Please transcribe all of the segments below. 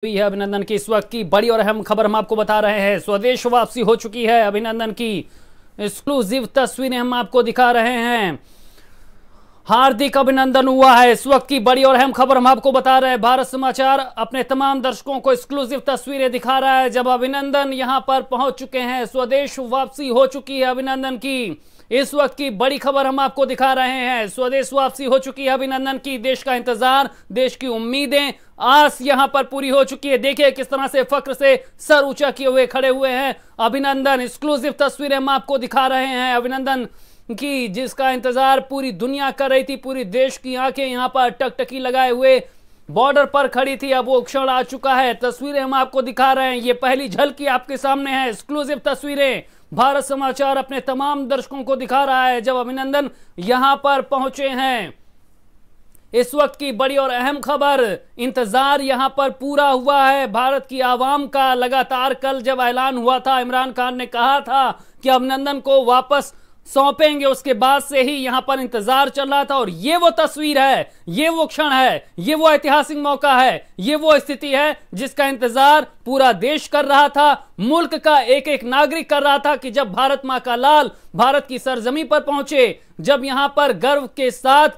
हुई है अभिनंदन की। इस वक्त की बड़ी और अहम खबर हम आपको बता रहे हैं। स्वदेश वापसी हो चुकी है अभिनंदन की। एक्सक्लूसिव तस्वीरें हम आपको दिखा रहे हैं। हार्दिक अभिनंदन हुआ है। इस वक्त की बड़ी और अहम खबर हम आपको बता रहे हैं। भारत समाचार अपने तमाम दर्शकों को एक्सक्लूसिव तस्वीरें दिखा रहा है जब अभिनंदन यहां पर पहुंच चुके हैं। स्वदेश वापसी हो चुकी है अभिनंदन की। इस वक्त की बड़ी खबर हम आपको दिखा रहे हैं। स्वदेश वापसी हो चुकी है अभिनंदन की। देश का इंतजार, देश की उम्मीदें, आस यहां पर पूरी हो चुकी है। देखिए किस तरह से फक्र से सर ऊंचा किए हुए खड़े हुए हैं अभिनंदन। एक्सक्लूसिव तस्वीरें हम आपको दिखा रहे हैं अभिनंदन की, जिसका इंतजार पूरी दुनिया कर रही थी। पूरी देश की आंखें यहां पर टकटकी लगाए हुए बॉर्डर पर खड़ी थी। अब वो क्षण आ चुका है। तस्वीरें हम आपको दिखा रहे हैं। ये पहली झलकी आपके सामने है। एक्सक्लूसिव तस्वीरें भारत समाचार अपने तमाम दर्शकों को दिखा रहा है जब अभिनंदन यहां पर पहुंचे हैं। इस वक्त की बड़ी और अहम खबर, इंतजार यहां पर पूरा हुआ है भारत की आवाम का। लगातार कल जब ऐलान हुआ था, इमरान खान ने कहा था कि अभिनंदन को वापस सौंपेंगे, उसके बाद से ही यहां पर इंतजार चल रहा था। और ये वो तस्वीर है, ये वो क्षण है, ये वो ऐतिहासिक मौका है, ये वो स्थिति है जिसका इंतजार पूरा देश कर रहा था। मुल्क का एक एक नागरिक कर रहा था कि जब भारत मां का लाल भारत की सरजमी पर पहुंचे, जब यहां पर गर्व के साथ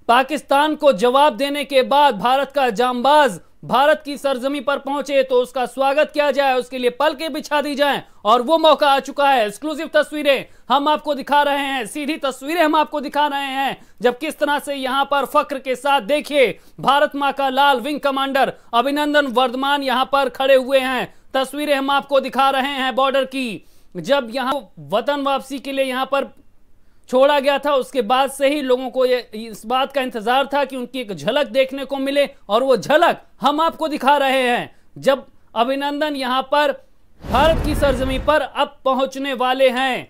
पाकिस्तान को जवाब देने के बाद भारत का जांबाज भारत की सरजमी पर पहुंचे, तो उसका स्वागत किया जाए, उसके लिए पलकें बिछा दी जाएं। और वो मौका आ चुका है। एक्सक्लूसिव तस्वीरें हम आपको दिखा रहे हैं, सीधी तस्वीरें हम आपको दिखा रहे हैं जब किस तरह से यहां पर फक्र के साथ देखिए भारत मां का लाल विंग कमांडर अभिनंदन वर्धमान यहां पर खड़े हुए हैं। तस्वीरें हम आपको दिखा रहे हैं बॉर्डर की, जब यहां वतन वापसी के लिए यहां पर छोड़ा गया था। उसके बाद से ही लोगों को इस बात का इंतजार था कि उनकी एक झलक देखने को मिले, और वो झलक हम आपको दिखा रहे हैं जब अभिनंदन यहां पर भारत की सरजमी पर अब पहुंचने वाले हैं।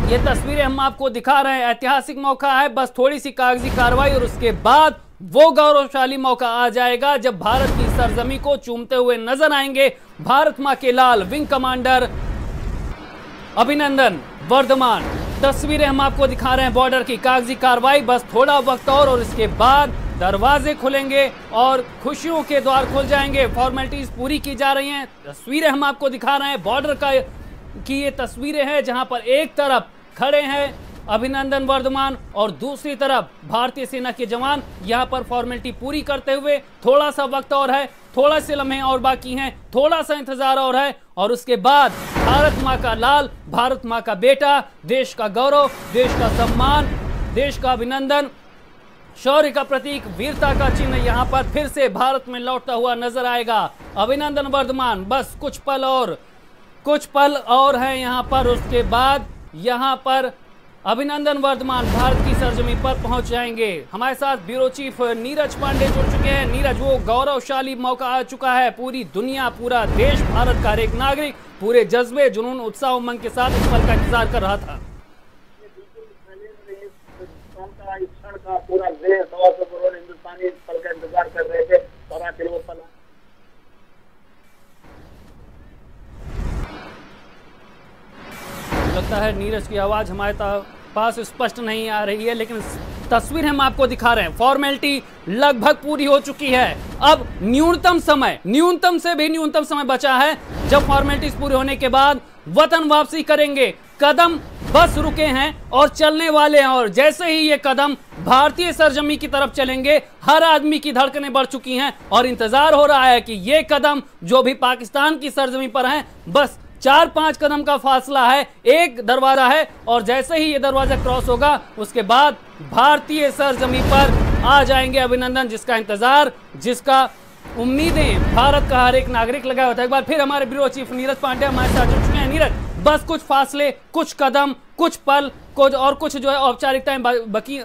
ये तस्वीरें हम आपको दिखा रहे हैं। ऐतिहासिक मौका है, बस थोड़ी सी कागजी कार्रवाई और उसके बाद वो गौरवशाली मौका आ जाएगा जब भारत की सरजमी को चूमते हुए नजर आएंगे भारत मां के लाल विंग कमांडर अभिनंदन वर्धमान। तस्वीरें हम आपको दिखा रहे हैं बॉर्डर की। कागजी कार्रवाई, बस थोड़ा वक्त और इसके बाद दरवाजे खुलेंगे और खुशियों के द्वार खुल जाएंगे। फॉर्मेलिटीज पूरी की जा रही हैं। तस्वीरें हम आपको दिखा रहे हैं बॉर्डर का की ये तस्वीरें हैं जहां पर एक तरफ खड़े हैं अभिनंदन वर्धमान और दूसरी तरफ भारतीय सेना के जवान यहां पर फॉर्मेलिटी पूरी करते हुए। थोड़ा सा वक्त और है, थोड़ा से लम्हे और बाकी हैं, थोड़ा सा इंतजार और है, और उसके बाद भारत मां का लाल, भारत मां का बेटा, देश का गौरव, देश का सम्मान, देश का अभिनंदन, शौर्य का प्रतीक, वीरता का चिन्ह यहां पर फिर से भारत में लौटता हुआ नजर आएगा अभिनंदन वर्धमान। बस कुछ पल और है यहां पर। उसके बाद यहां पर अभिनंदन वर्धमान भारत की सरजमी पर पहुंच जाएंगे। हमारे साथ ब्यूरो चीफ नीरज पांडे जुड़ चुके हैं। नीरज, वो गौरवशाली मौका आ चुका है। पूरी दुनिया, पूरा देश, भारत का एक नागरिक पूरे जज्बे, जुनून, उत्साह, उमंग के साथ इस पल का इंतजार कर रहा था। इस क्षण का पूरा देश और करोड़ हिंदुस्तानी इस पल का इंतजार कर रहे थे। और आखिर वो पल लगता है नीरज की आवाज हमारे पास स्पष्ट नहीं आ रही है, लेकिन तस्वीर हम आपको दिखा रहे हैं। फॉर्मेलिटी लगभग पूरी हो चुकी है। अब न्यूनतम से भी न्यूनतम समय बचा है जब फॉर्मेलिटीज पूरी होने के बाद वतन वापसी करेंगे। कदम बस रुके हैं और चलने वाले हैं, और जैसे ही ये कदम भारतीय सरजमी की तरफ चलेंगे, हर आदमी की धड़कनें बढ़ चुकी हैं और इंतजार हो रहा है कि ये कदम जो भी पाकिस्तान की सरजमी पर हैं, बस 4-5 कदम का फासला है, एक दरवाजा है, और जैसे ही ये दरवाजा क्रॉस होगा उसके बाद भारतीय सरजमी पर आ जाएंगे अभिनंदन, जिसका इंतजार, जिसका उम्मीदें भारत का हर एक नागरिक लगा होता है। एक बार फिर हमारे ब्यूरो चीफ नीरज पांडे हमारे साथ जुड़ चुके हैं। नीरज, बस कुछ फासले, कुछ कदम, कुछ पल, और कुछ जो है औपचारिकताएं बाकी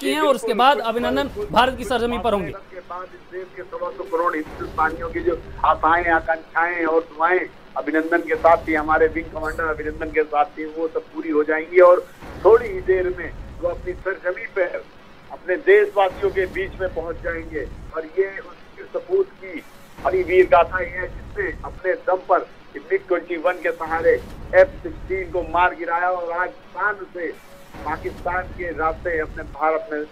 हैं, और उसके बाद अभिनंदन भारत की सरजमी पर होंगे। देश के 125 करोड़ हिंदुस्तानियों की जो आशाएं, आकांक्षाएं और दुआएं अभिनंदन के साथ थी, हमारे विंग कमांडर अभिनंदन के साथ थी, वो सब पूरी हो जाएंगी। और थोड़ी ही देर में वो अपनी सरजमी पे अपने देशवासियों के बीच में पहुंच जाएंगे। और ये उसके सबूत की बड़ी वीर गाथा है जिसने अपने दम पर MiG-21 के सहारे F-16 को मार गिराया और आज शान से पाकिस्तान के रास्ते अपने भारत में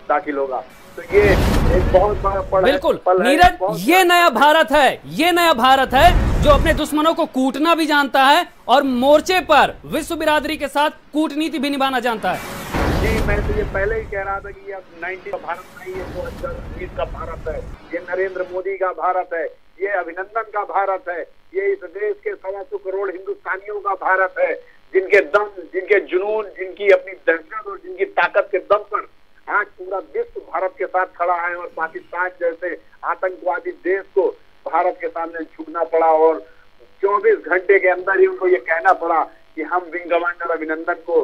दाखिल होगा। तो ये एक बहुत बड़ा बिल्कुल नीरज, ये नया भारत है, ये नया भारत है जो अपने दुश्मनों को कूटना भी जानता है और मोर्चे पर विश्व बिरादरी के साथ कूटनीति भी निभाना जानता है। जी, मैं तो ये पहले ही कह रहा था कि अब 90 का भारत नहीं है, 2020 का भारत है, ये नरेंद्र मोदी का भारत है, ये अभिनंदन का भारत है, ये इस देश के 125 करोड़ हिंदुस्तानियों का भारत है, जिनके दम, जिनके जुनून, जिनकी अपनी दहशत और जिनकी ताकत के दम पर आज पूरा विश्व भारत के साथ खड़ा है और पाकिस्तान जैसे आतंकवादी देश को भारत के सामने झुकना पड़ा और 24 घंटे के अंदर ही उनको ये कहना पड़ा कि हम विंग कमांडर अभिनंदन को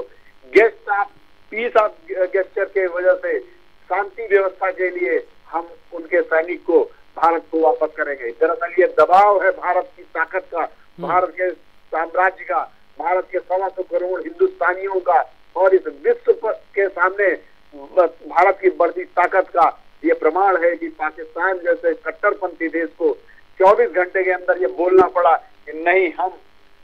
guest of peace of gesture के वजह से शांति व्यवस्था के लिए हम उनके सैनिक को भारत को वापस करेंगे। दरअसल ये दबाव है भारत की ताकत का, भारत के साम्राज्य का, भारत के 125 करोड़ हिंदुस्तानियों का और इस विश्व के सामने भारत की बढ़ती ताकत का ये प्रमाण है कि पाकिस्तान जैसे कट्टरपंथी देश को 24 घंटे के अंदर ये बोलना पड़ा कि नहीं, हम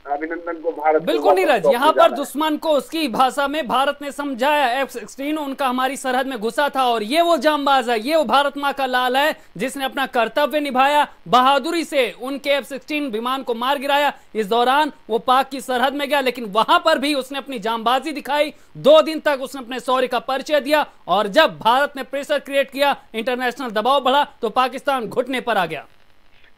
अभिनंदन को भारत। बिल्कुल नीरज, यहाँ पर दुश्मन को उसकी भाषा में भारत ने समझाया, F-16 उनका हमारी सरहद में घुसा था और ये वो जांबाज है, ये वो भारत माँ का लाल है जिसने अपना कर्तव्य निभाया, बहादुरी से उनके F-16 विमान को मार गिराया। इस दौरान वो पाक की सरहद में गया, लेकिन वहां पर भी उसने अपनी जांबाजी दिखाई। 2 दिन तक उसने अपने शौर्य का परिचय दिया और जब भारत ने प्रेशर क्रिएट किया, इंटरनेशनल दबाव बढ़ा, तो पाकिस्तान घुटने पर आ गया।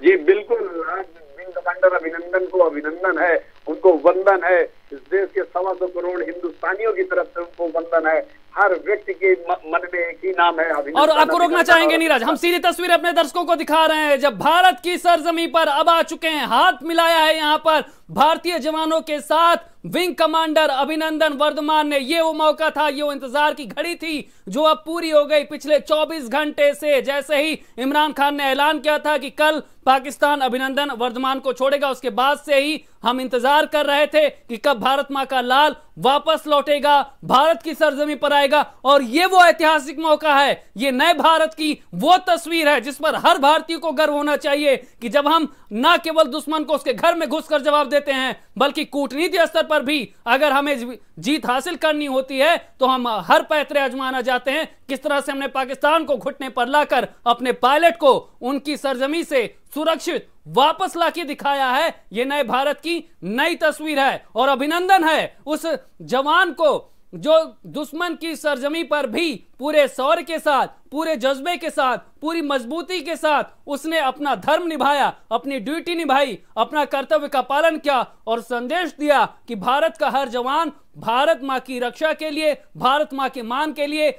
जी बिल्कुल, कमांडर अभिनंदन को अभिनंदन है, उनको वंदन है, इस देश के 125 करोड़ हिंदुस्तानियों की तरफ से उनको वंदन है। हर व्यक्ति के मन में एक ही नाम है अभिनंदन। और आपको रोकना चाहेंगे नीरज, हम सीधी तस्वीर अपने दर्शकों को दिखा रहे हैं जब भारत की सरजमी पर अब आ चुके हैं, हाथ मिलाया है यहाँ पर भारतीय जवानों के साथ विंग कमांडर अभिनंदन वर्धमान ने। ये वो मौका था, ये वो इंतजार की घड़ी थी जो अब पूरी हो गई। पिछले 24 घंटे से जैसे ही इमरान खान ने ऐलान किया था कि कल पाकिस्तान अभिनंदन वर्धमान को छोड़ेगा, उसके बाद से ही हम इंतजार कर रहे थे कि कब भारत मां का लाल वापस लौटेगा, भारत की सरजमी पर आएगा। और ये वो ऐतिहासिक मौका है, ये नए भारत की वो तस्वीर है जिस पर हर भारतीय को गर्व होना चाहिए कि जब हम न केवल दुश्मन को उसके घर में घुसकर जवाब देते हैं, बल्कि कूटनीति स्तर पर भी अगर हमें जीत हासिल करनी होती है तो हम हर पैतरे आजमाना जाते हैं। किस तरह से हमने पाकिस्तान को घुटने पर लाकर अपने पायलट को उनकी सरजमी से सुरक्षित वापस लाके दिखाया है, ये नए भारत की नई तस्वीर है। और अभिनंदन है उस जवान को जो दुश्मन की सरजमी पर भी पूरे शौर्य के साथ, पूरे जज्बे के साथ, पूरी मजबूती के साथ उसने अपना धर्म निभाया, अपनी ड्यूटी निभाई, अपना कर्तव्य का पालन किया और संदेश दिया कि भारत का हर जवान भारत मां की रक्षा के लिए, भारत मां के मान के लिए,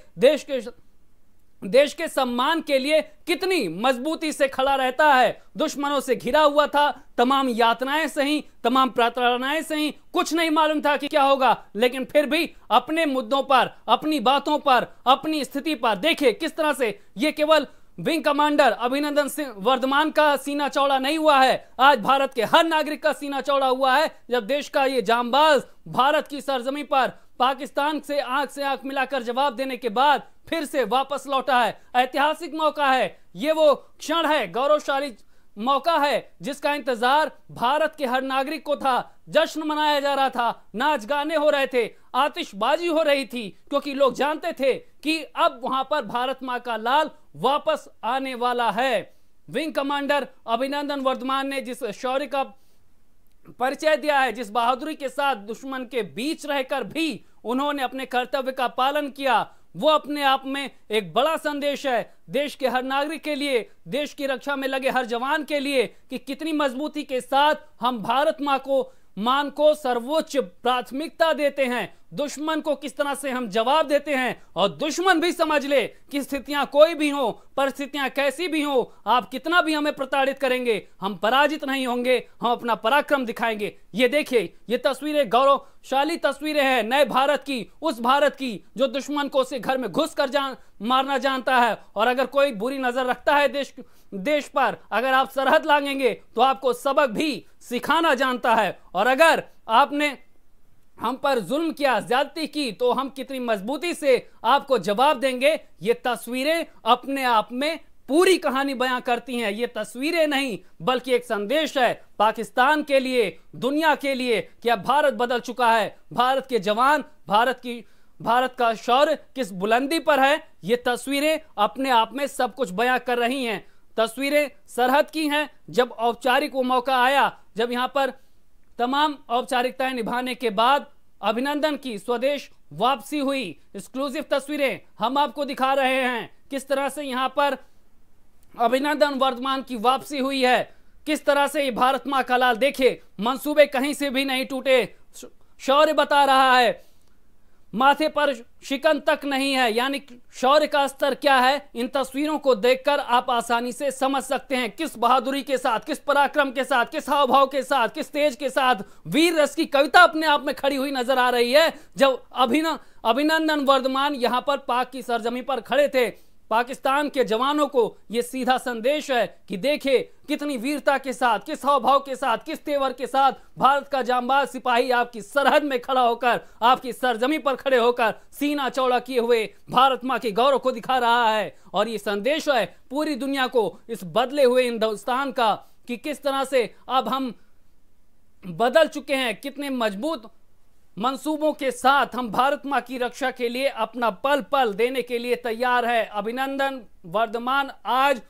देश के सम्मान के लिए कितनी मजबूती से खड़ा रहता है। दुश्मनों से घिरा हुआ था, तमाम यातनाएं सही, तमाम प्रताड़नाएं सही, कुछ नहीं मालूम था कि क्या होगा, लेकिन फिर भी अपने मुद्दों पर, अपनी बातों पर, अपनी स्थिति पर देखिए किस तरह से ये केवल विंग कमांडर अभिनंदन सिंह वर्धमान का सीना चौड़ा नहीं हुआ है, आज भारत के हर नागरिक का सीना चौड़ा हुआ है जब देश का ये जांबाज भारत की सरजमी पर पाकिस्तान से आंख मिलाकर जवाब देने के बाद फिर से वापस लौटा है। ऐतिहासिक मौका है, ये वो क्षण है, गौरवशाली मौका है जिसका इंतजार भारत के हर नागरिक को था। जश्न मनाया जा रहा था, नाच गाने हो रहे थे, आतिशबाजी हो रही थी, क्योंकि लोग जानते थे कि अब वहां पर भारत मां का लाल वापस आने वाला है। विंग कमांडर अभिनंदन वर्धमान ने जिस शौर्य का परिचय दिया है, जिस बहादुरी के साथ दुश्मन के बीच रहकर भी उन्होंने अपने कर्तव्य का पालन किया, वो अपने आप में एक बड़ा संदेश है देश के हर नागरिक के लिए, देश की रक्षा में लगे हर जवान के लिए कि कितनी मजबूती के साथ हम भारत मां को मान को सर्वोच्च प्राथमिकता देते हैं, दुश्मन को किस तरह से हम जवाब देते हैं। और दुश्मन भी समझ ले कि स्थितियां कोई भी हो, परिस्थितियां कैसी भी हो, आप कितना भी हमें प्रताड़ित करेंगे, हम पराजित नहीं होंगे, हम अपना पराक्रम दिखाएंगे। ये देखिए, ये तस्वीरें गौरवशाली तस्वीरें हैं नए भारत की, उस भारत की जो दुश्मन को उसे घर में घुस कर मारना जानता है। और अगर कोई बुरी नजर रखता है देश पर, अगर आप सरहद लांघेंगे तो आपको सबक भी सिखाना जानता है। और अगर आपने हम पर जुल्म किया, ज्यादती की, तो हम कितनी मजबूती से आपको जवाब देंगे। ये तस्वीरें अपने आप में पूरी कहानी बयां करती हैं। ये तस्वीरें नहीं बल्कि एक संदेश है पाकिस्तान के लिए, दुनिया के लिए कि अब भारत बदल चुका है। भारत के जवान, भारत की भारत का शौर्य किस बुलंदी पर है, ये तस्वीरें अपने आप में सब कुछ बयां कर रही हैं। तस्वीरें सरहद की हैं, जब औपचारिक वो मौका आया, जब यहां पर तमाम औपचारिकताएं निभाने के बाद अभिनंदन की स्वदेश वापसी हुई। एक्सक्लूसिव तस्वीरें हम आपको दिखा रहे हैं, किस तरह से यहां पर अभिनंदन वर्धमान की वापसी हुई है, किस तरह से ये भारत मां का लाल, देखिए मंसूबे कहीं से भी नहीं टूटे, शौर्य बता रहा है, माथे पर शिकन तक नहीं है, यानी शौर्य का स्तर क्या है, इन तस्वीरों को देखकर आप आसानी से समझ सकते हैं किस बहादुरी के साथ, किस पराक्रम के साथ, किस हाव भाव के साथ, किस तेज के साथ वीर रस की कविता अपने आप में खड़ी हुई नजर आ रही है। जब अभिनंदन वर्धमान यहां पर पाक की सरजमी पर खड़े थे, पाकिस्तान के जवानों को यह सीधा संदेश है कि देखिए कितनी वीरता के साथ, किस हाव भाव के साथ, किस तेवर के साथ भारत का जांबाज सिपाही आपकी सरहद में खड़ा होकर, आपकी सरजमी पर खड़े होकर सीना चौड़ा किए हुए भारत मां के गौरव को दिखा रहा है। और ये संदेश है पूरी दुनिया को इस बदले हुए हिंदुस्तान का कि किस तरह से अब हम बदल चुके हैं, कितने मजबूत मंसूबों के साथ हम भारत मां की रक्षा के लिए अपना पल पल देने के लिए तैयार है। अभिनंदन वर्धमान आज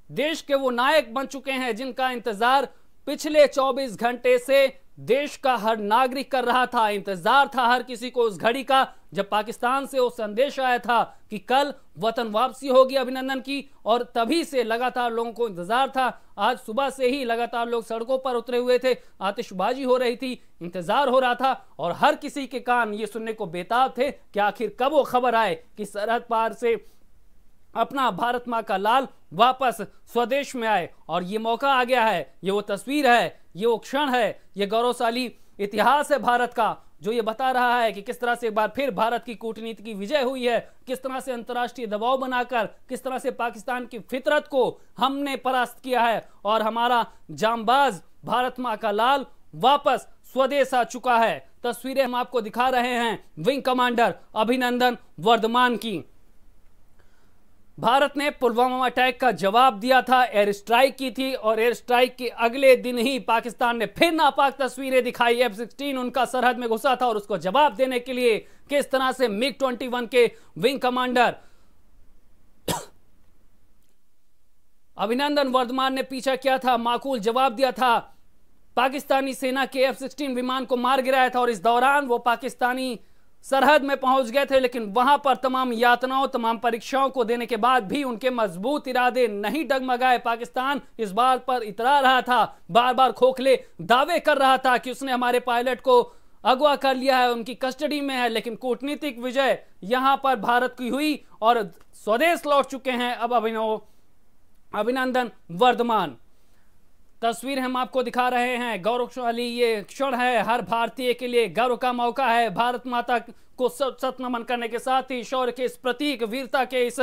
देश के वो नायक बन चुके हैं जिनका इंतजार पिछले 24 घंटे से देश का हर नागरिक कर रहा था। इंतजार था हर किसी को उस घड़ी का जब पाकिस्तान से वो संदेश आया था कि कल वतन वापसी होगी अभिनंदन की, और तभी से लगातार लोगों को इंतजार था। आज सुबह से ही लगातार लोग सड़कों पर उतरे हुए थे, आतिशबाजी हो रही थी, इंतजार हो रहा था और हर किसी के कान ये सुनने को बेताब थे कि आखिर कब वो खबर आए कि सरहद पार से अपना भारत मां का लाल वापस स्वदेश में आए। और ये मौका आ गया है, ये वो तस्वीर है, ये वो क्षण है, ये गौरवशाली इतिहास है भारत का, जो ये बता रहा है कि किस तरह से एक बार फिर भारत की कूटनीति की विजय हुई है, किस तरह से अंतर्राष्ट्रीय दबाव बनाकर, किस तरह से पाकिस्तान की फितरत को हमने परास्त किया है और हमारा जांबाज भारत मां का लाल वापस स्वदेश आ चुका है। तस्वीरें हम आपको दिखा रहे हैं विंग कमांडर अभिनंदन वर्धमान की। भारत ने पुलवामा अटैक का जवाब दिया था, एयर स्ट्राइक की थी और एयर स्ट्राइक के अगले दिन ही पाकिस्तान ने फिर नापाक तस्वीरें दिखाई। F-16 उनका सरहद में घुसा था और उसको जवाब देने के लिए किस तरह से MiG-21 के विंग कमांडर अभिनंदन वर्धमान ने पीछा किया था, माकूल जवाब दिया था, पाकिस्तानी सेना के F-16 विमान को मार गिराया था और इस दौरान वो पाकिस्तानी सरहद में पहुंच गए थे। लेकिन वहां पर तमाम यातनाओं, तमाम परीक्षाओं को देने के बाद भी उनके मजबूत इरादे नहीं डगमगाए। पाकिस्तान इस बात पर इतरा रहा था, बार बार खोखले दावे कर रहा था कि उसने हमारे पायलट को अगवा कर लिया है, उनकी कस्टडी में है। लेकिन कूटनीतिक विजय यहां पर भारत की हुई और स्वदेश लौट चुके हैं अब अभिनंदन वर्धमान। तस्वीर हम आपको दिखा रहे हैं, गौरवशाली ये क्षण है, हर भारतीय के लिए गर्व का मौका है। भारत माता को सत नमन करने के साथ ही शौर्य के इस प्रतीक, वीरता के इस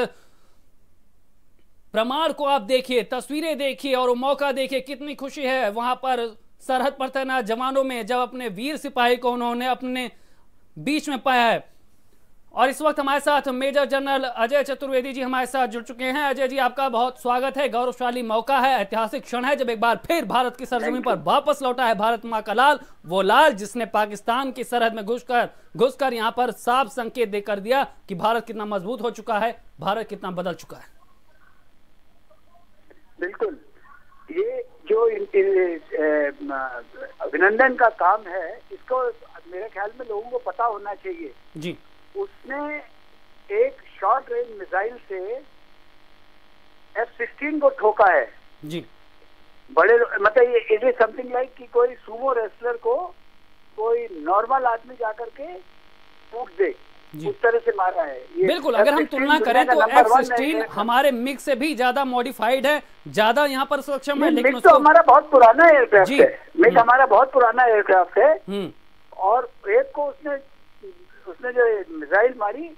प्रमाण को आप देखिए, तस्वीरें देखिए और मौका देखिए, कितनी खुशी है वहां पर सरहद पर तैनात जवानों में जब अपने वीर सिपाही को उन्होंने अपने बीच में पाया है। और इस वक्त हमारे साथ मेजर जनरल अजय चतुर्वेदी जी हमारे साथ जुड़ चुके हैं। अजय जी, आपका बहुत स्वागत है। गौरवशाली मौका है, ऐतिहासिक क्षण है जब एक बार फिर भारत की सरजमीन पर वापस लौटा है भारत मां का लाल, वो लाल जिसने पाकिस्तान की सरहद में घुसकर यहां पर साफ संकेत देकर दिया कि भारत कितना मजबूत हो चुका है, भारत कितना बदल चुका है। बिल्कुल, ये जो अभिनंदन का काम है, इसको मेरे ख्याल में लोगों को पता होना चाहिए जी। उसने एक शॉर्ट रेंज मिसाइल से F-16 को ठोका है जी। बड़े मतलब ये इट इज समथिंग लाइक कि कोई सुमो रेसलर को कोई नॉर्मल आदमी जाकर के ठोक दे, उस तरह से मारा है ये। बिल्कुल, अगर हम तुलना करें तो F-16 हमारे मिग से भी ज्यादा मॉडिफाइड है, ज्यादा यहाँ पर सक्षम है। लेकिन तो हमारा बहुत पुराना एयरक्राफ्ट है, मिग हमारा बहुत पुराना एयरक्राफ्ट है और एक को उसने जो मिसाइल मारी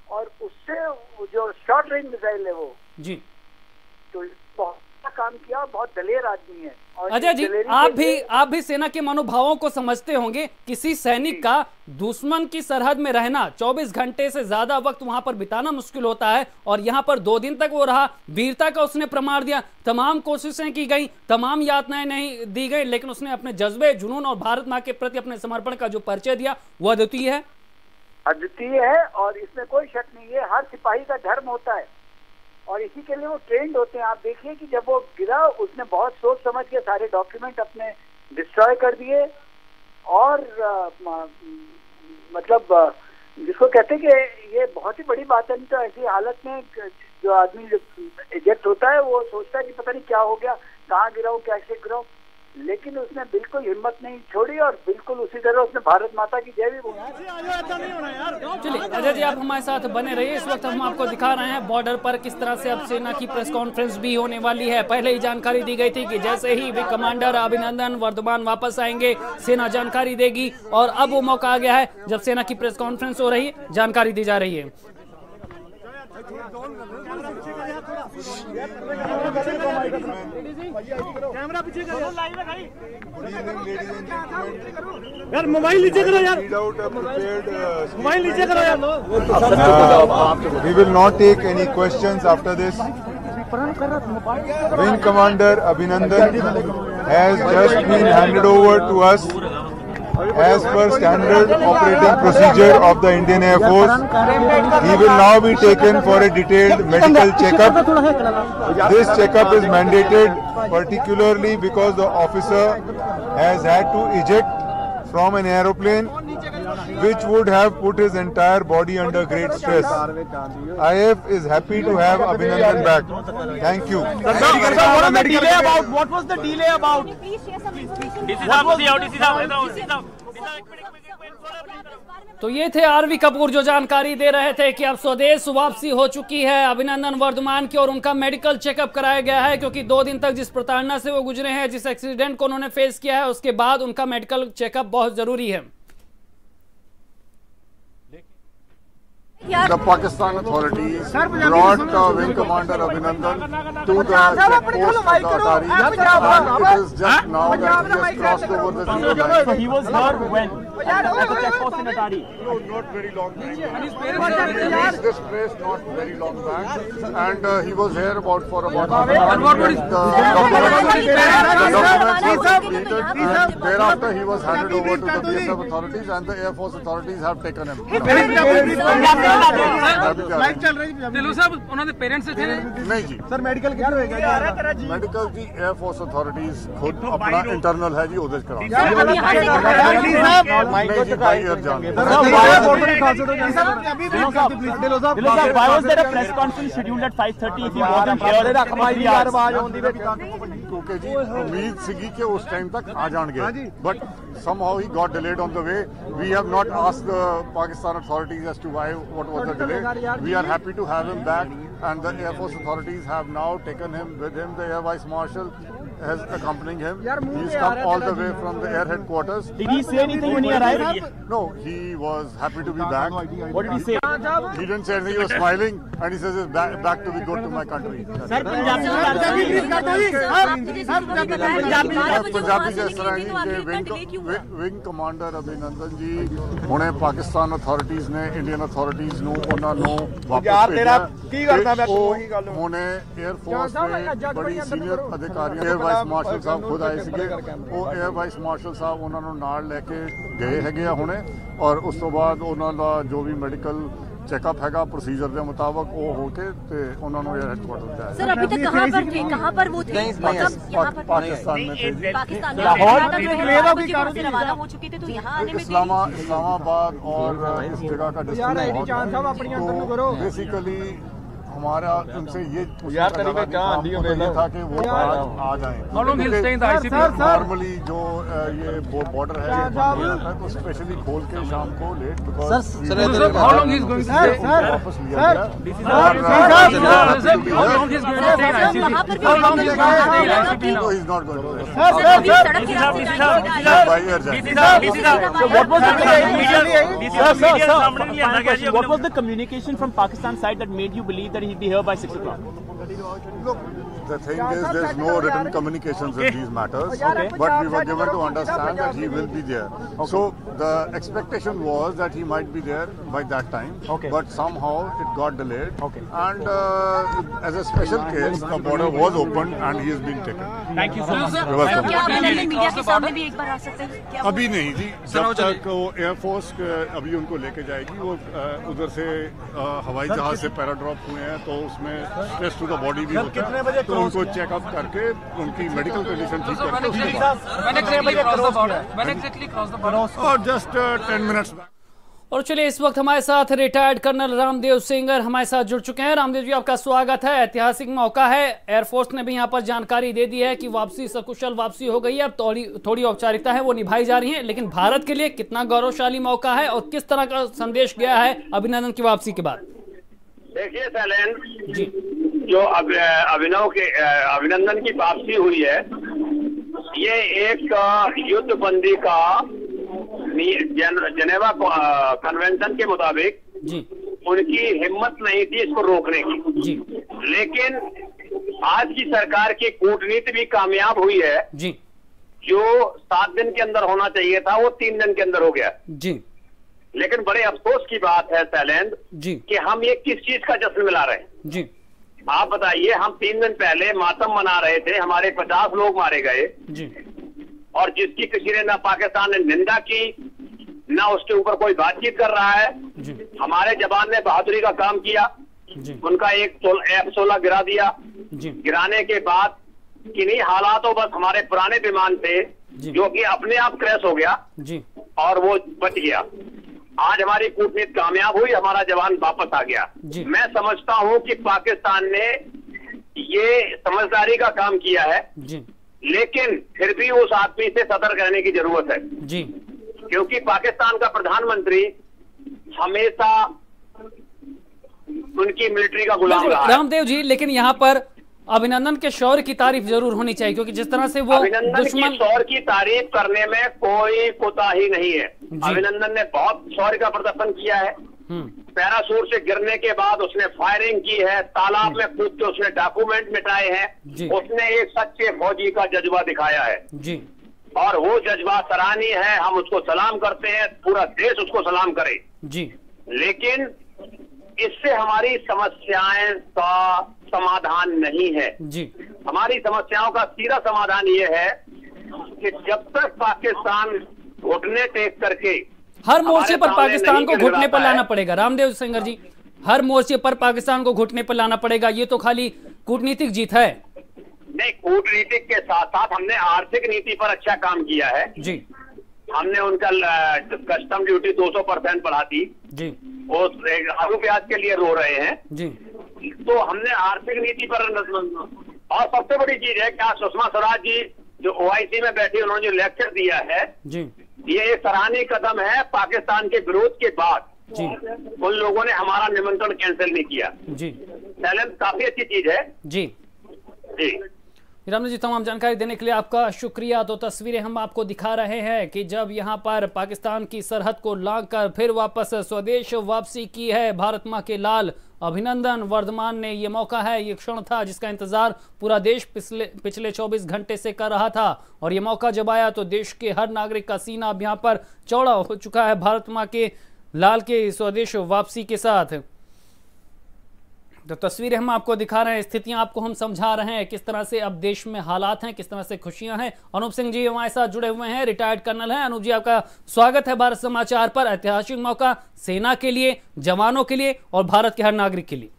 और उससे जो शॉर्ट रेंज मिसाइल है वो जी, तो बहुत काम किया, बहुत दलेर आदमी है। और अजय जी, आप भी सेना के मनोभावों को समझते होंगे। किसी सैनिक का दुश्मन की सरहद में रहना, 24 घंटे से ज्यादा वक्त वहां पर बिताना मुश्किल होता है और यहाँ पर 2 दिन तक वो रहा, वीरता का उसने प्रमाण दिया, तमाम कोशिशें की गई, तमाम यातनाएं नहीं दी गई, लेकिन उसने अपने जज्बे, जुनून और भारत माँ के प्रति अपने समर्पण का जो परिचय दिया वो अद्वितीय है। अद्वितीय है और इसमें कोई शक नहीं है। हर सिपाही का धर्म होता है और इसी के लिए वो ट्रेंड होते हैं। आप देखिए कि जब वो गिरा उसने बहुत सोच समझ के सारे डॉक्यूमेंट अपने डिस्ट्रॉय कर दिए और मतलब जिसको कहते हैं कि ये बहुत ही बड़ी बात है। नहीं तो ऐसी हालत में जो आदमी इजेक्ट होता है वो सोचता है कि पता नहीं क्या हो गया, कहाँ गिराऊं, कैसे गिराऊं, लेकिन उसने बिल्कुल हिम्मत नहीं छोड़ी और बिल्कुल उसी तरह उसने भारत माता की जय भी बोली। चलिए अजय जी आप हमारे साथ बने रहिए। इस वक्त हम आपको दिखा रहे हैं बॉर्डर पर किस तरह से अब सेना की प्रेस कॉन्फ्रेंस भी होने वाली है। पहले ही जानकारी दी गई थी कि जैसे ही विंग कमांडर अभिनंदन वर्धमान वापस आएंगे सेना जानकारी देगी और अब वो मौका आ गया है जब सेना की प्रेस कॉन्फ्रेंस हो रही है, जानकारी दी जा रही है। कैमरा पीछे करो, लाइव है भाई। यार मोबाइल नीचे करो यार, मोबाइल नीचे करो यार। We will not take any questions after this. Wing Commander Abhinandan has just been handed over to us as per standard operating procedure of the Indian Air Force. He will now be taken for a detailed medical checkup. This checkup is mandated particularly because the officer has had to eject from an aeroplane which would have put his entire body under great stress. IF is happy to have Abhinandan back. Thank you. What was the delay about? तो ये थे RV Kapoor जो जानकारी दे रहे थे कि अब स्वदेश वापसी हो चुकी है अभिनंदन वर्धमान की और उनका मेडिकल चेकअप कराया गया है क्योंकि 2 दिन तक जिस प्रताड़ना से वो गुजरे हैं, जिस एक्सीडेंट को उन्होंने फेस किया है, उसके बाद उनका मेडिकल चेकअप बहुत जरूरी है। The Pakistan authorities brought Wing Commander Abhinandan to the checkpost of the Atari, and it is just now that he has crossed over the zero line. So he was here when? At the checkpost in Atari? No, not very long back. He reached this place not very long back, and he was here for about half an hour. The documents were completed, and thereafter he was handed over to the BSF authorities, and the Air Force authorities have taken him. Live चल रही है। दिलो साहब उन्होंने parents से थे नहीं जी sir, medical क्या रहेगा मेडिकल जी एयर फोर्स अथॉरिटीज खुद अपना इंटरनल है जी उधर करा क्योंकि जी उम्मीद सीगी कि उस टाइम तक आ जाएंगे but somehow he got delayed on the way. We have not asked the Pakistan authorities as to what was the delay. We are happy to have him back, and the Air Force authorities have now taken him with him. The Air Vice Marshal has accompanying him. He's come all the way from the air headquarters. Did he say anything when he arrived? No, he was happy to be back. What did he say? He didn't say anything. He was smiling, and he says, "Back to be good to my country." Sir Punjabi जिस तरह जी wing commander अभिनंदन जी हुणे Pakistan authorities ने Indian authorities ਨੂੰ ਉਹਨਾਂ ਨੂੰ ਵਾਪਸ ਭੇਜਿਆ ਹੁਣੇ 에ਅਰ ਫੋਰਸ ਦੇ ਬੜੀ ਸੀਨੀਅਰ ਅਧਿਕਾਰੀ 에ਅਰ ਵਾਈਸ ਮਾਰਸ਼ਲ ਸਾਹਿਬ ਖੁਦ ਆਏ ਸੀਗੇ। ਉਹ 에ਅਰ ਵਾਈਸ ਮਾਰਸ਼ਲ ਸਾਹਿਬ ਉਹਨਾਂ ਨੂੰ ਨਾਲ ਲੈ ਕੇ ਗਏ ਹੈਗੇ ਆ ਹੁਣੇ ਔਰ ਉਸ ਤੋਂ ਬਾਅਦ ਉਹਨਾਂ ਦਾ ਜੋ ਵੀ ਮੈਡੀਕਲ चेकअप हैगा प्रोसीजर के मुताबिक वो होके ते उन्होंने एयर हेडक्वार्टर पे आए। सर अभी तक कहां पर थे, कहां पर वो थे? पाकिस्तान में थे। पाकिस्तान में रवाना हो चुके थे तो यहाँ आने में इस्लामाबाद और इस जगह का डिस्ट्रिक्ट तो बेसिकली हमारा उनसे ये था कि वो आ जाए। नॉर्मली जो ये बॉर्डर है तो स्पेशली खोल के शाम को लेट वापस लिया गया। What was the communication from Pakistan side that made you believe that he'd be here by 6 o'clock? Look, the thing is there's no written communications in these matters, but we were given to understand that he will be there. So the expectation was that he might be there by that time, but somehow it got delayed. And as a special case, the border was opened and he is being taken. Thank you so much. क्या अभिनंदन media के सामने भी एक बार आ सकते हैं क्या? अभी नहीं जी, जब तक वो एयरफोर्स अभी उनको लेके जाएगी, वो उधर से हवाई जहाज से पैराड्रॉप हुए हैं, तो उसमें स्ट्रेस टू द बॉडी भी होता है, तो उनको चेकअप करके उनकी मेडिकल कंडीशन ठीक करके और जस्ट 10 मिनट्स। और चलिए, इस वक्त हमारे साथ रिटायर्ड कर्नल रामदेव सिंगर हमारे साथ जुड़ चुके हैं। रामदेव जी, आपका स्वागत है। ऐतिहासिक मौका है, एयरफोर्स ने भी यहाँ पर जानकारी दे दी है कि वापसी सकुशल वापसी हो गई है। अब थोड़ी औपचारिकता है वो निभाई जा रही है, लेकिन भारत के लिए कितना गौरवशाली मौका है और किस तरह का संदेश गया है अभिनंदन की वापसी के बाद? देखिए शैलेन जी, जो अभिनंदन की वापसी हुई है, ये एक युद्ध बंदी का जेनेवा कन्वेंशन के मुताबिक जी, उनकी हिम्मत नहीं थी इसको रोकने की जी, लेकिन आज की सरकार की कूटनीति भी कामयाब हुई है जी। जो 7 दिन के अंदर होना चाहिए था वो 3 दिन के अंदर हो गया जी। लेकिन बड़े अफसोस की बात है शैलेंद्र जी कि हम ये किस चीज का जश्न मिला रहे हैं जी। आप बताइए। हम 3 दिन पहले मातम मना रहे थे, हमारे 50 लोग मारे गए जी, और जिसकी किसी ने ना पाकिस्तान ने निंदा की ना उसके ऊपर कोई बातचीत कर रहा है। जी, हमारे जवान ने बहादुरी का काम किया, जी, उनका एक F-16 गिरा दिया। जी, गिराने के बाद किन्हीं हालातों बस हमारे पुराने विमान थे जो कि अपने आप क्रैश हो गया जी, और वो बच गया। आज हमारी कूटनीति कामयाब हुई, हमारा जवान वापस आ गया। मैं समझता हूं कि पाकिस्तान ने ये समझदारी का काम किया है जी, लेकिन फिर भी उस आदमी से सतर्क रहने की जरूरत है जी, क्योंकि पाकिस्तान का प्रधानमंत्री हमेशा उनकी मिलिट्री का गुलाम रहा है। रामदेव जी, लेकिन यहाँ पर अभिनंदन के शौर्य की तारीफ जरूर होनी चाहिए, क्योंकि जिस तरह से वो अभिनंदन की शौर्य की तारीफ करने में कोई कोताही नहीं है। अभिनंदन ने बहुत शौर्य का प्रदर्शन किया है। पैराशूट से गिरने के बाद उसने फायरिंग की है, तालाब में कूद के उसने डॉक्यूमेंट मिटाए हैं, उसने एक सच्चे फौजी का जज्बा दिखाया है जी, और वो जज्बा सराहनीय है। हम उसको सलाम करते हैं, पूरा देश उसको सलाम करे जी। लेकिन इससे हमारी समस्याएं का समाधान नहीं है जी। हमारी समस्याओं का सीधा समाधान ये है कि जब तक पाकिस्तान घुटने टेक करके हर मोर्चे पर पाकिस्तान को घुटने पर लाना पड़ेगा। रामदेव सिंगर जी, हर मोर्चे पर पाकिस्तान को घुटने पर लाना पड़ेगा, ये तो खाली कूटनीतिक जीत है। नहीं, कूटनीतिक के साथ साथ हमने आर्थिक नीति पर अच्छा काम किया है जी। हमने उनका कस्टम ड्यूटी 200% बढ़ा दी जी। वो आलू प्याज के लिए रो रहे हैं जी। तो हमने आर्थिक नीति पर, और सबसे बड़ी चीज है क्या सुषमा स्वराज जी जो OIC में बैठी उन्होंने जो लेक्चर दिया है जी, ये एक सराहनीय कदम है। पाकिस्तान के विरोध के बाद जी उन लोगों ने हमारा निमंत्रण कैंसिल नहीं किया जी। काफी अच्छी चीज है जी जी। रामदेव जी, तमाम जानकारी देने के लिए आपका शुक्रिया। तो तस्वीरें हम आपको दिखा रहे हैं कि जब यहां पर पाकिस्तान की सरहद को लांघकर फिर वापस स्वदेश वापसी की है भारत मां के लाल अभिनंदन वर्धमान ने। ये मौका है, ये क्षण था जिसका इंतजार पूरा देश पिछले 24 घंटे से कर रहा था, और ये मौका जब आया तो देश के हर नागरिक का सीना अब यहाँ पर चौड़ा हो चुका है भारत मां के लाल के स्वदेश वापसी के साथ। तो तस्वीरें हम आपको दिखा रहे हैं, स्थितियां आपको हम समझा रहे हैं, किस तरह से अब देश में हालात हैं, किस तरह से खुशियां हैं। अनूप सिंह जी हमारे साथ जुड़े हुए हैं, रिटायर्ड कर्नल हैं। अनूप जी, आपका स्वागत है भारत समाचार पर। ऐतिहासिक मौका सेना के लिए, जवानों के लिए और भारत के हर नागरिक के लिए।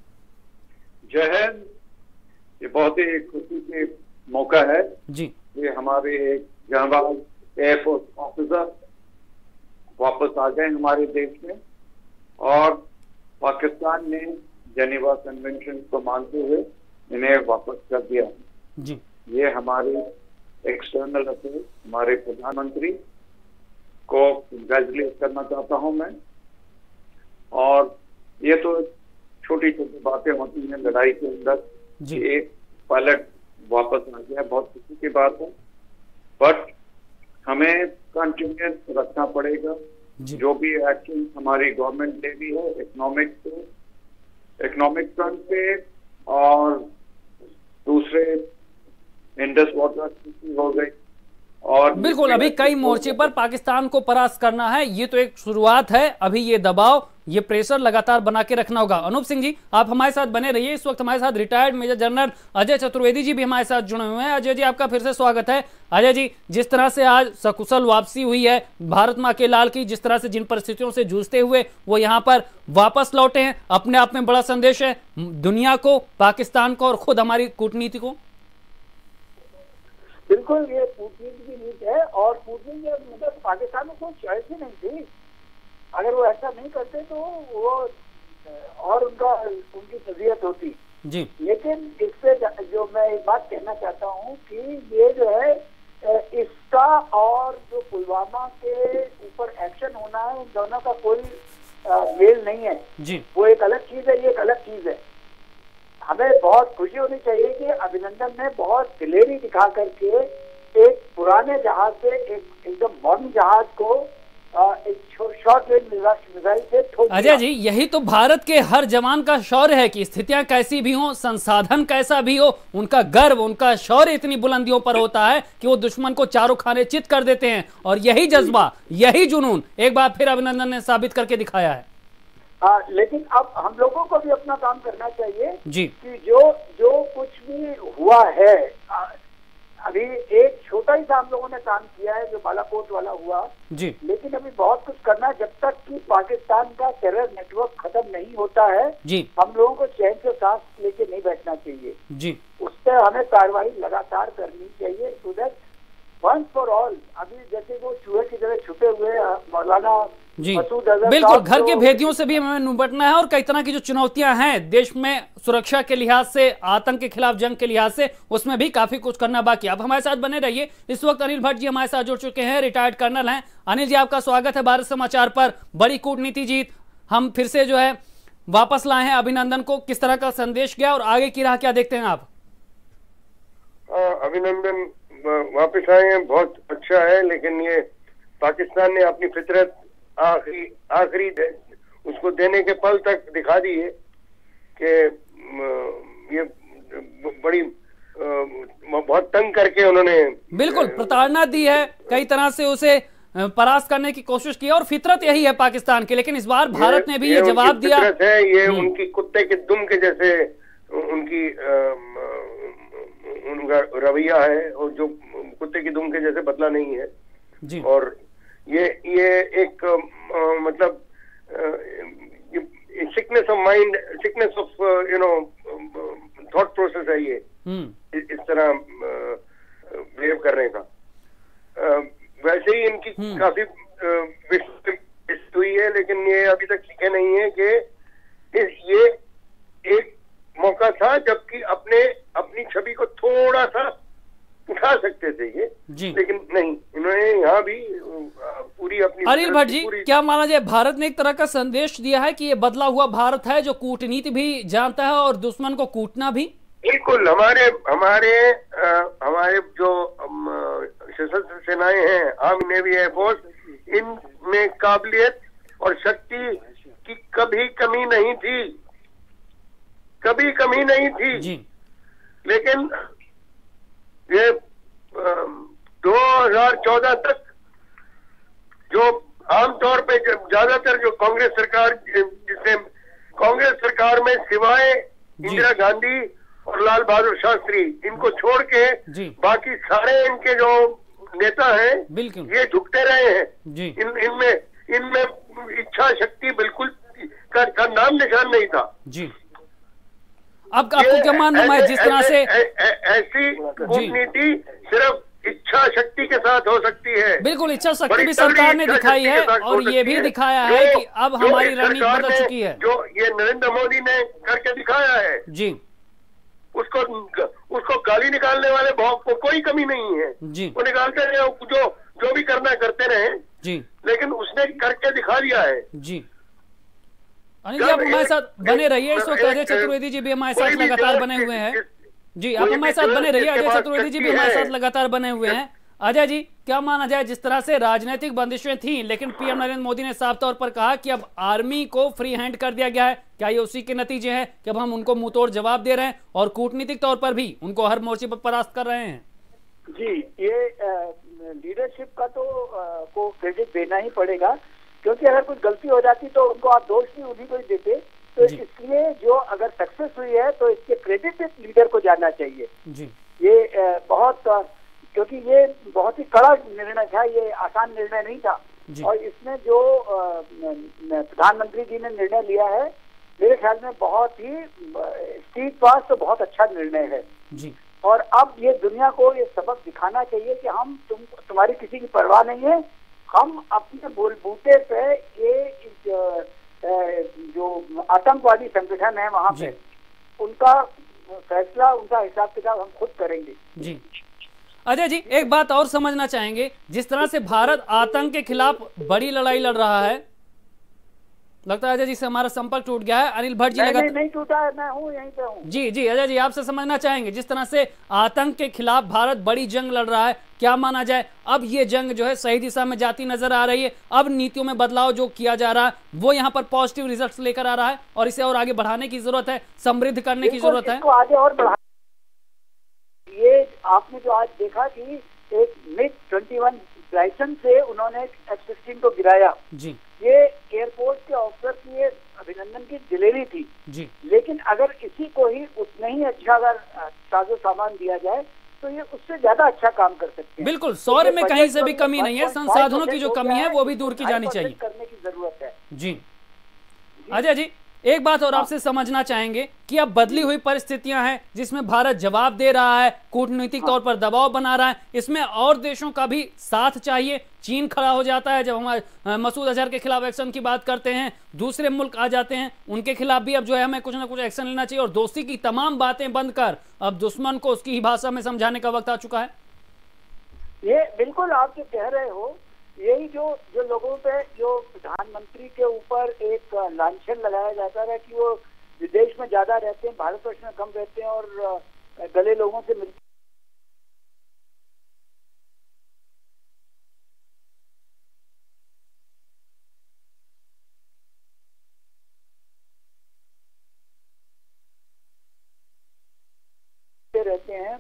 जय हिंद। ये बहुत ही खुशी के मौका है जी। ये हमारे एक जांबाज एयरफोर्स ऑफिसर वापस आ गए हमारे देश में, और पाकिस्तान ने जेनेवा कन्वेंशन को मानते हुए इन्हें वापस कर दिया जी। ये हमारे एक्सटर्नल अफेयर हमारे प्रधानमंत्री को कंग्रेचुलेट करना चाहता हूं मैं। और ये तो छोटी छोटी बातें होती हैं लड़ाई के अंदर, एक पायलट वापस आ गया, बहुत खुशी की बात है, बट हमें कंटिन्यूस रखना पड़ेगा। जो भी एक्शन हमारी गवर्नमेंट ले रही है इकोनॉमिक फ्रंट पे और दूसरे इंडस वाटर हो गई, और बिल्कुल अभी कई मोर्चे पर पाकिस्तान को परास्त करना है। ये तो एक शुरुआत है, अभी ये दबाव, ये प्रेशर लगातार बना के रखना होगा। अनूप सिंह जी आप हमारे साथ बने रहिए। इस वक्त हमारे साथ retired major general Ajay Chaturvedi ji भी हमारे साथ जुड़े हुए हैं। अजय जी आपका फिर से स्वागत है। अजय जी, जिस तरह से आज सकुशल वापसी हुई है भारत माँ के लाल की, जिस तरह से जिन परिस्थितियों से जूझते हुए वो यहाँ पर वापस लौटे हैं, अपने आप में बड़ा संदेश है दुनिया को, पाकिस्तान को और खुद हमारी कूटनीति को। बिल्कुल, ये कूटनीति की नीति है और कूटनीति मतलब पाकिस्तान में कोई चॉइस ही नहीं थी। अगर वो ऐसा नहीं करते तो वो और उनकी तबीयत होती जी। लेकिन इससे जो मैं एक बात कहना चाहता हूँ कि ये जो है इसका और जो पुलवामा के ऊपर एक्शन होना है, इन दोनों का कोई मेल नहीं है जी। वो एक अलग चीज है, ये एक अलग चीज है। हमें बहुत खुशी होनी चाहिए कि अभिनंदन ने बहुत दिलेरी दिखा करके एक पुराने जहाज से एकदम मॉडर्न जहाज को एक शॉर्ट रेंज मिसाइल से ठोक दिया। अजय जी, यही तो भारत के हर जवान का शौर्य है कि स्थितियां कैसी भी हों, संसाधन कैसा भी हो, उनका गर्व, उनका शौर्य इतनी बुलंदियों पर होता है कि वो दुश्मन को चारों खाने चित कर देते हैं। और यही जज्बा, यही जुनून एक बार फिर अभिनंदन ने साबित करके दिखाया है। लेकिन अब हम लोगों को भी अपना काम करना चाहिए जी। कि जो कुछ भी हुआ है, अभी एक छोटा ही सा हम लोगों ने काम किया है जो बालाकोट वाला हुआ जी। लेकिन अभी बहुत कुछ करना है। जब तक कि पाकिस्तान का टेरर नेटवर्क खत्म नहीं होता है जी, हम लोगों को चैन से सांस लेके नहीं बैठना चाहिए जी। उस पर हमें कार्रवाई लगातार करनी चाहिए so that once for all. अभी जैसे वो चूहे की तरह छुपे हुए मौलाना जी, बिल्कुल घर के भेदियों से भी हमें निपटना है और कई तरह की जो चुनौतियां हैं देश में सुरक्षा के लिहाज से, आतंक के खिलाफ जंग के लिहाज से, उसमें भी काफी कुछ करना बाकी। आप हमारे साथ बने रहिए। इस वक्त अनिल भट्ट जी हमारे साथ जुड़ चुके हैं, रिटायर्ड कर्नल हैं। अनिल जी आपका स्वागत है भारत समाचार पर। बड़ी कूटनीति जीत, हम फिर से जो है वापस लाए हैं अभिनंदन को, किस तरह का संदेश गया और आगे की राह क्या देखते हैं आप? अभिनंदन वापस आए हैं, बहुत अच्छा है, लेकिन ये पाकिस्तान ने अपनी फितरत आखिरी उसको देने के पल तक दिखा दी है कि ये बड़ी बहुत तंग करके उन्होंने बिल्कुल प्रताड़ना दी है, कई तरह से उसे परास्त करने की कोशिश की और फितरत यही है पाकिस्तान की। लेकिन इस बार भारत ने भी ये जवाब दिया है, ये उनकी कुत्ते के दुम के जैसे उनका रवैया है और जो कुत्ते की दुम के जैसे बदला नहीं है जी। और ये एक मतलब sickness of mind, sickness of thought process है ये इस तरह बिहेव करने का। वैसे ही इनकी काफी हुई है, लेकिन ये अभी तक सीखे नहीं है कि ये एक मौका था जबकि अपनी छवि को थोड़ा सा उठा सकते थे ये जी। लेकिन नहीं, इन्होंने यहाँ भी पूरी अपनी। अनिल भट्ट जी, क्या माना जाए भारत ने एक तरह का संदेश दिया है कि ये बदला हुआ भारत है जो कूटनीति भी जानता है और दुश्मन को कूटना भी? बिल्कुल, हमारे जो सशस्त्र सेनाएं हैं, आर्मी, नेवी, एयरफोर्स, इनमें काबिलियत और शक्ति की कभी कमी नहीं थी, कभी कमी नहीं थी जी। लेकिन ये 2014 तक जो आमतौर पे ज्यादातर जो कांग्रेस सरकार, जिसने कांग्रेस सरकार में सिवाय इंदिरा गांधी और लाल बहादुर शास्त्री, इनको छोड़ के बाकी सारे इनके जो नेता हैं ये झुकते रहे हैं जी। इनमें इच्छा शक्ति बिल्कुल का नाम निशान नहीं था जी। अब आपको क्या मालूम है जिस तरह से ऐसी कूटनीति सिर्फ इच्छा शक्ति के साथ हो सकती है? बिल्कुल, इच्छा शक्ति भी सरकार ने दिखाई है और ये भी दिखाया है कि अब हमारी रणनीति बदल चुकी है। जो ये नरेंद्र मोदी ने करके दिखाया है जी, उसको गाली निकालने वाले को कोई कमी नहीं है जी। वो निकालते रहे, जो भी करना करते रहे जी, लेकिन उसने करके दिखा दिया है जी। अनिल जी आप हमारे साथ बने रहिए। इस वक्त अजय चतुर्वेदी जी भी हमारे साथ लगातार बने हुए हैं जी। आप हमारे साथ बने रहिए, अजय चतुर्वेदी जी भी हमारे साथ लगातार बने हुए हैं। अजय जी, क्या माना जाए, जिस तरह से राजनीतिक बंदिशें थीं, लेकिन पीएम नरेंद्र मोदी ने साफ तौर पर कहा कि अब आर्मी को फ्री हैंड कर दिया गया है। क्या ये उसी के नतीजे हैं कि अब हम उनको मुंहतोड़ जवाब दे रहे हैं और कूटनीतिक तौर पर भी उनको हर मोर्चे पर परास्त कर रहे हैं? जी, ये लीडरशिप का तो को क्रेडिट देना ही पड़ेगा, क्योंकि अगर कुछ गलती हो जाती तो उनको आप दोष भी उन्हीं को ही देते। तो इसलिए जो अगर सक्सेस हुई है तो इसके क्रेडिट लीडर को जाना चाहिए जी। ये बहुत, क्योंकि ये बहुत ही कड़ा निर्णय था, ये आसान निर्णय नहीं था। और इसमें जो प्रधानमंत्री जी ने निर्णय लिया है, मेरे ख्याल में बहुत ही स्ट्रीट पास तो बहुत अच्छा निर्णय है जी। और अब ये दुनिया को ये सबक दिखाना चाहिए कि हम तुम्हारी किसी की परवाह नहीं है, हम अपने बूते पे ये जो आतंकवादी संगठन है वहां पे उनका फैसला, उनका हिसाब किताब हम खुद करेंगे जी। अजय जी, एक बात और समझना चाहेंगे, जिस तरह से भारत आतंक के खिलाफ बड़ी लड़ाई लड़ रहा है, लगता है अजय जी से हमारा संपर्क टूट गया है। अनिल भट्ट जी नहीं टूटा है, मैं हूँ, यहीं पे हूँ। जी जी, अजय जी आपसे समझना चाहेंगे, जिस तरह से आतंक के खिलाफ भारत बड़ी जंग लड़ रहा है, क्या माना जाए अब ये जंग जो है सही दिशा में जाती नजर आ रही है? अब नीतियों में बदलाव जो किया जा रहा है वो यहाँ पर पॉजिटिव रिजल्ट लेकर आ रहा है और इसे और आगे बढ़ाने की जरूरत है, समृद्ध करने की जरूरत है। आगे और बढ़ा, ये आपने जो आज देखा कि एक MiG-21 लाइसेंस से उन्होंने F-16 को गिराया जी। ये एयरफोर्स के ऑफिसर की ये अभिनंदन की दिलेरी थी जी। लेकिन अगर इसी को ही उतना ही अच्छा अगर साजो सामान दिया जाए तो ये उससे ज्यादा अच्छा काम कर सकते हैं। बिल्कुल, शौर्य में कहीं से भी कमी नहीं है, संसाधनों की जो कमी है वो भी दूर की जानी चाहिए करने की जरूरत है जी। अजय जी, एक बात और आपसे समझना चाहेंगे कि अब बदली हुई परिस्थितियां हैं जिसमें भारत जवाब दे रहा है, कूटनीतिक तौर पर दबाव बना रहा है, इसमें और देशों का भी साथ चाहिए। चीन खड़ा हो जाता है जब हमारे मसूद अजहर के खिलाफ एक्शन की बात करते हैं, दूसरे मुल्क आ जाते हैं, उनके खिलाफ भी अब जो है हमें कुछ ना कुछ एक्शन लेना चाहिए और दोस्ती की तमाम बातें बंद कर अब दुश्मन को उसकी ही भाषा में समझाने का वक्त आ चुका है। ये बिल्कुल आप जो कह रहे हो, यही जो लोगों पे जो प्रधानमंत्री के ऊपर एक लांछन लगाया जाता है कि वो विदेश में ज्यादा रहते हैं, भारतवर्ष में कम रहते हैं और गले लोगों से मिलते रहते हैं,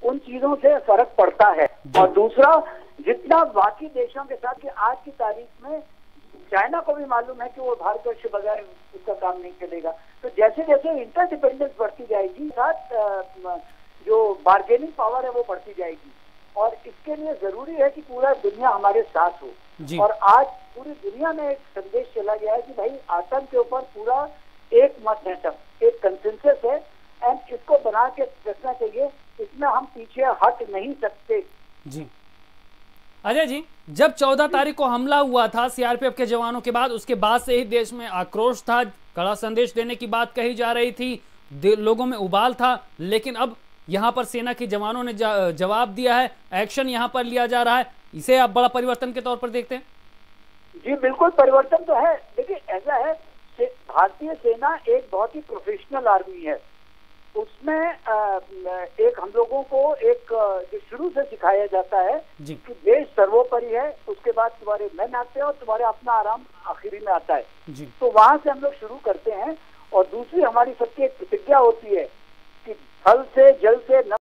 उन चीजों से फर्क पड़ता है। और दूसरा, जितना बाकी देशों के साथ कि आज की तारीख में चाइना को भी मालूम है कि वो भारतवर्ष बगैर उसका काम नहीं चलेगा, तो जैसे जैसे इंटरडिपेंडेंस बढ़ती जाएगी, साथ जो बार्गेनिंग पावर है वो बढ़ती जाएगी। और इसके लिए जरूरी है कि पूरा दुनिया हमारे साथ हो। और आज पूरी दुनिया में एक संदेश चला गया है कि भाई आतंक के ऊपर पूरा एक मत है, सब एक कंसेंसस है एंड इसको बना के रखना चाहिए, इसमें हम पीछे हट नहीं सकते जी। अजय जी, जब 14 तारीख को हमला हुआ था सीआरपीएफ के जवानों के बाद, उसके बाद से ही देश में आक्रोश था, कड़ा संदेश देने की बात कही जा रही थी, लोगों में उबाल था, लेकिन अब यहां पर सेना के जवानों ने जवाब दिया है, एक्शन यहां पर लिया जा रहा है, इसे आप बड़ा परिवर्तन के तौर पर देखते हैं? जी बिल्कुल, परिवर्तन तो है। देखिए ऐसा है, भारतीय सेना एक बहुत ही प्रोफेशनल आर्मी है, उसमें एक हम लोगों को एक जो शुरू से सिखाया जाता है कि देश सर्वोपरि है, उसके बाद तुम्हारे मैन आते हैं और तुम्हारे अपना आराम आखिरी में आता है। तो वहां से हम लोग शुरू करते हैं। और दूसरी हमारी सबकी एक प्रतिज्ञा होती है कि थल से, जल से,